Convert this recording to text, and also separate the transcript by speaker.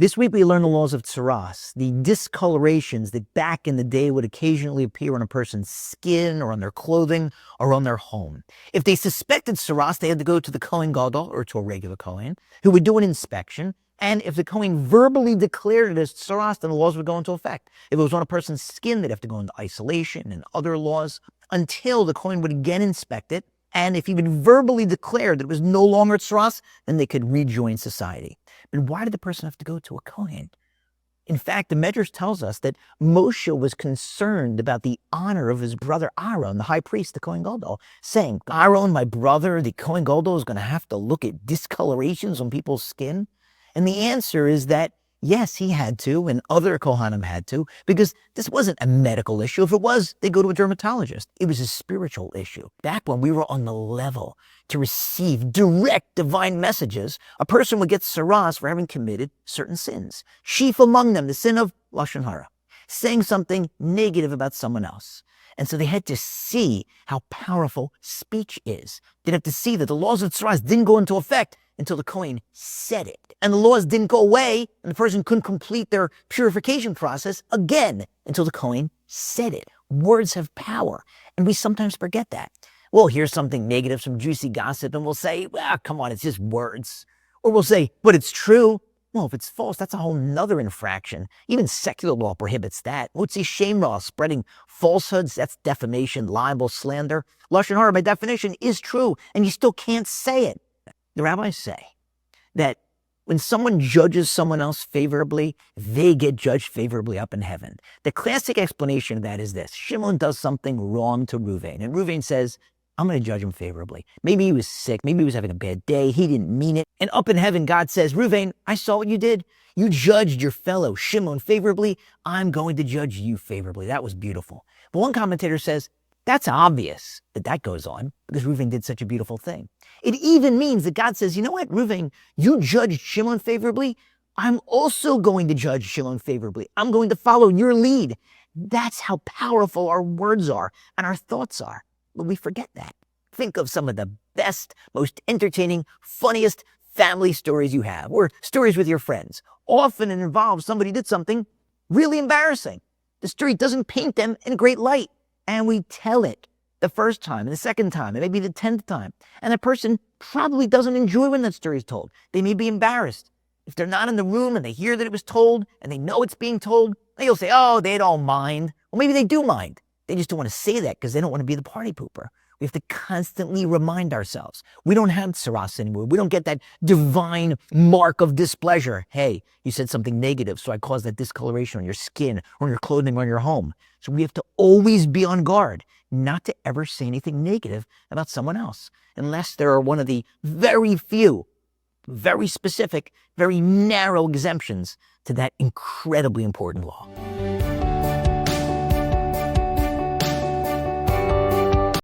Speaker 1: This week we learn the laws of tsaras, the discolorations that back in the day would occasionally appear on a person's skin or on their clothing or on their home. If they suspected tsaras, they had to go to the Kohen Gadol or to a regular Kohen who would do an inspection. And if the Kohen verbally declared it as tsaras, then the laws would go into effect. If it was on a person's skin, they'd have to go into isolation and other laws until the Kohen would again inspect it. And if he would verbally declare that it was no longer tsaras, then they could rejoin society. But why did the person have to go to a Kohen? In fact, the Medrash tells us that Moshe was concerned about the honor of his brother Aaron, the high priest, the Kohen Gadol, saying, Aaron, my brother, the Kohen Gadol, is going to have to look at discolorations on people's skin. And the answer is that, yes, he had to, and other Kohanim had to, because this wasn't a medical issue. If it was, they'd go to a dermatologist. It was a spiritual issue. Back when we were on the level to receive direct divine messages, a person would get tsaras for having committed certain sins. Chief among them, the sin of Lashon Hara, saying something negative about someone else. And so they had to see how powerful speech is. They'd have to see that the laws of tsaras didn't go into effect until the Kohen said it. And the laws didn't go away, and the person couldn't complete their purification process again until the Kohen said it. Words have power, and we sometimes forget that. We'll hear something negative, some juicy gossip, and we'll say, well, come on, it's just words. Or we'll say, but it's true. Well, if it's false, that's a whole nother infraction. Even secular law prohibits that. Motzi Shem Ra, spreading falsehoods, that's defamation, libel, slander. Lashon Hara, by definition, is true, and you still can't say it. The rabbis say that when someone judges someone else favorably, they get judged favorably up in heaven. The classic explanation of that is this. Shimon does something wrong to Reuven, and Reuven says, I'm going to judge him favorably. Maybe he was sick. Maybe he was having a bad day. He didn't mean it. And up in heaven, God says, Reuven, I saw what you did. You judged your fellow Shimon favorably. I'm going to judge you favorably. That was beautiful. But one commentator says, that's obvious that goes on because Reuven did such a beautiful thing. It even means that God says, you know what, Reuven, you judged Shimon favorably. I'm also going to judge Shimon favorably. I'm going to follow your lead. That's how powerful our words are and our thoughts are. But we forget that. Think of some of the best, most entertaining, funniest family stories you have, or stories with your friends. Often it involves somebody did something really embarrassing. The story doesn't paint them in a great light. And we tell it the first time, and the second time, and maybe the 10th time. And the person probably doesn't enjoy when that story is told. They may be embarrassed. If they're not in the room and they hear that it was told and they know it's being told, they'll say, oh, they don't mind. Well, maybe they do mind. They just don't want to say that because they don't want to be the party pooper. We have to constantly remind ourselves. We don't have tsaras anymore. We don't get that divine mark of displeasure. Hey, you said something negative, so I caused that discoloration on your skin, or on your clothing, or on your home. So we have to always be on guard not to ever say anything negative about someone else, unless there are one of the very few, very specific, very narrow exemptions to that incredibly important law.